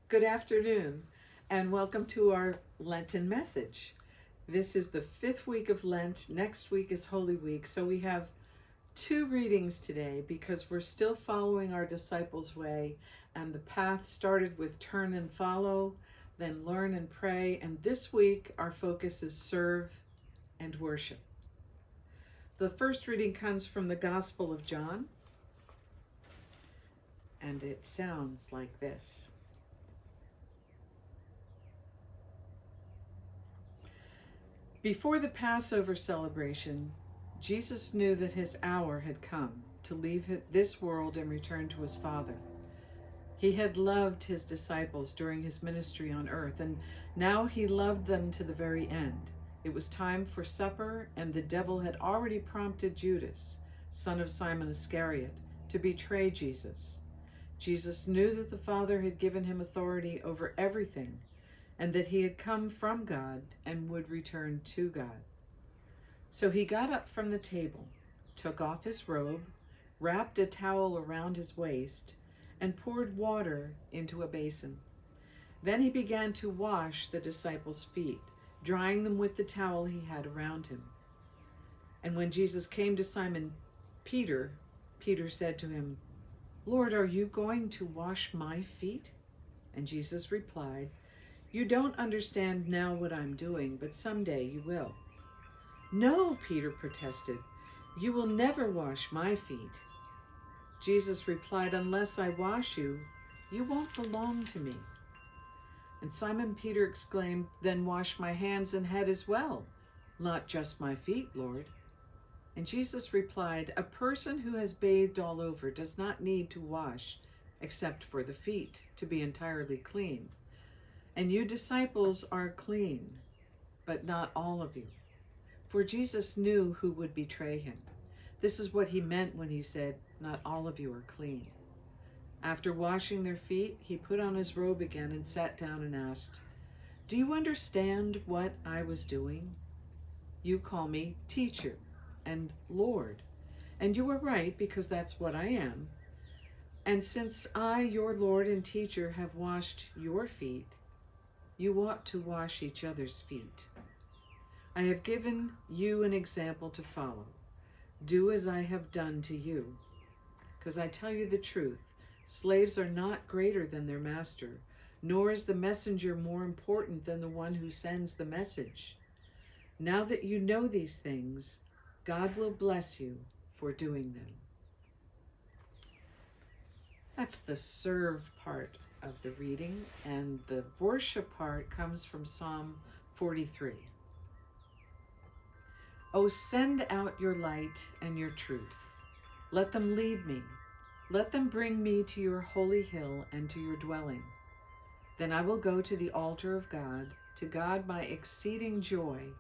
Good afternoon, and welcome to our Lenten message. This is the 5th week of Lent. Next week is Holy Week, so we have 2 readings today because we're still following our disciples' way, and the path started with turn and follow, then learn and pray, and this week our focus is serve and worship. The first reading comes from the Gospel of John, and it sounds like this. Before the Passover celebration, Jesus knew that his hour had come to leave this world and return to his Father. He had loved his disciples during his ministry on earth, and now he loved them to the very end. It was time for supper, and the devil had already prompted Judas, son of Simon Iscariot, to betray Jesus. Jesus knew that the Father had given him authority over everything, and that he had come from God and would return to God. So he got up from the table, took off his robe, wrapped a towel around his waist, and poured water into a basin. Then he began to wash the disciples' feet, drying them with the towel he had around him. And when Jesus came to Simon Peter, Peter said to him, "Lord, are you going to wash my feet?" And Jesus replied, "You don't understand now what I'm doing, but someday you will." "No," Peter protested, "you will never wash my feet." Jesus replied, "Unless I wash you, you won't belong to me." And Simon Peter exclaimed, "Then wash my hands and head as well, not just my feet, Lord." And Jesus replied, "A person who has bathed all over does not need to wash except for the feet to be entirely clean. And you disciples are clean, but not all of you." For Jesus knew who would betray him. This is what he meant when he said, "Not all of you are clean." After washing their feet, he put on his robe again and sat down and asked, "Do you understand what I was doing? You call me teacher and Lord, and you are right because that's what I am. And since I, your Lord and teacher, have washed your feet, you ought to wash each other's feet. I have given you an example to follow. Do as I have done to you. Because I tell you the truth, slaves are not greater than their master, nor is the messenger more important than the one who sends the message. Now that you know these things, God will bless you for doing them." That's the serve part of the reading, and the worship part comes from Psalm 43. "Oh, send out your light and your truth. Let them lead me. Let them bring me to your holy hill and to your dwelling. Then I will go to the altar of God, to God my exceeding joy,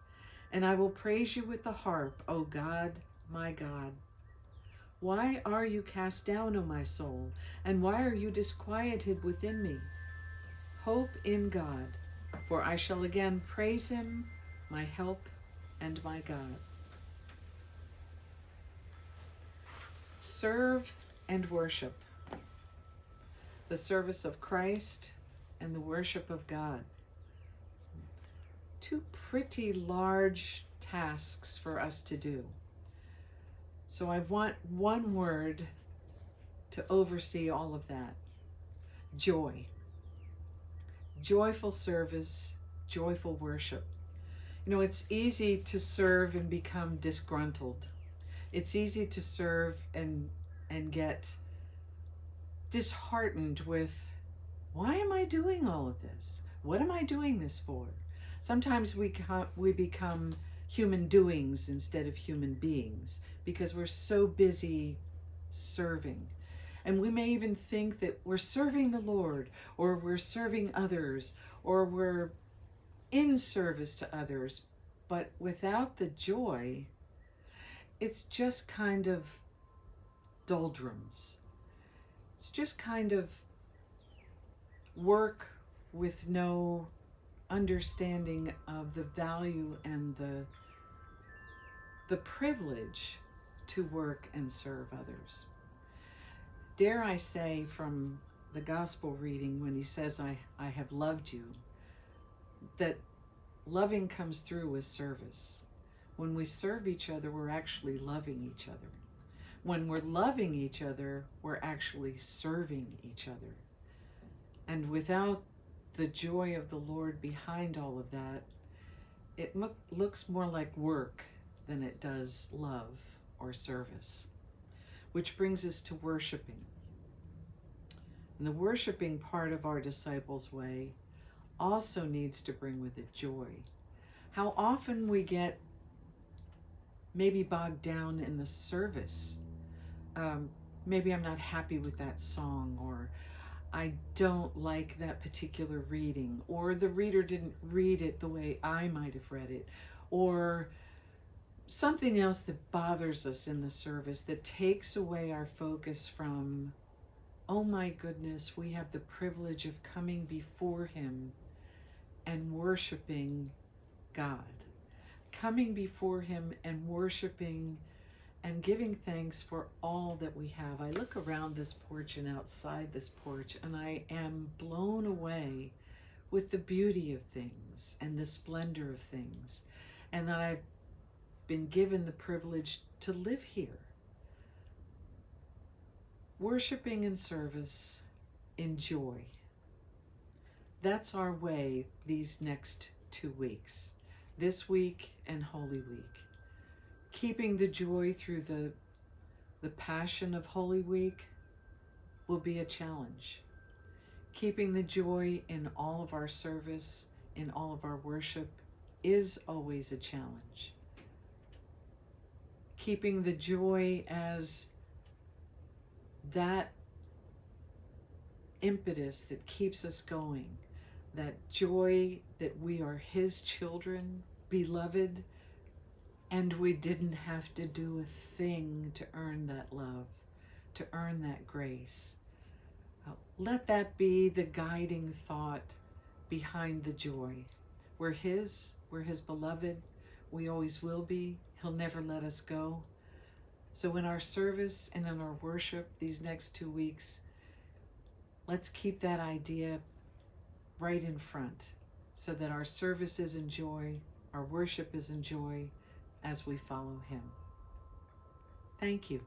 and I will praise you with the harp, O God, my God. Why are you cast down, O my soul, and why are you disquieted within me? Hope in God, for I shall again praise him, my help and my God." Serve and worship. The service of Christ and the worship of God. 2 pretty large tasks for us to do. So I want one word to oversee all of that: joy. Joyful service, joyful worship. You know, it's easy to serve and become disgruntled. It's easy to serve and get disheartened with, why am I doing all of this? What am I doing this for? Sometimes we become human doings instead of human beings because we're so busy serving. And we may even think that we're serving the Lord, or we're serving others, or we're in service to others. But without the joy, it's just kind of doldrums. It's just kind of work with no understanding of the value and the privilege to work and serve others. Dare I say, from the gospel reading when he says, I have loved you, that loving comes through with service. When we serve each other, we're actually loving each other. When we're loving each other, we're actually serving each other. And without the joy of the Lord behind all of that, it looks more like work than it does love or service. Which brings us to worshiping. And the worshiping part of our disciples' way also needs to bring with it joy. How often we get maybe bogged down in the service. Maybe I'm not happy with that song, or I don't like that particular reading, or the reader didn't read it the way I might have read it, or something else that bothers us in the service that takes away our focus from, oh my goodness, we have the privilege of coming before Him and worshiping God. Coming before Him and worshiping and giving thanks for all that we have. I look around this porch and outside this porch, and I am blown away with the beauty of things and the splendor of things, and that I've been given the privilege to live here. Worshiping in service in joy. That's our way these next 2 weeks, this week and Holy Week. Keeping the joy through the passion of Holy Week will be a challenge. Keeping the joy in all of our service, in all of our worship, is always a challenge. Keeping the joy as that impetus that keeps us going, that joy that we are His children, beloved, and we didn't have to do a thing to earn that love, to earn that grace. Let that be the guiding thought behind the joy. We're His beloved, we always will be. He'll never let us go. So in our service and in our worship these next 2 weeks, let's keep that idea right in front so that our service is in joy, our worship is in joy as we follow Him. Thank you.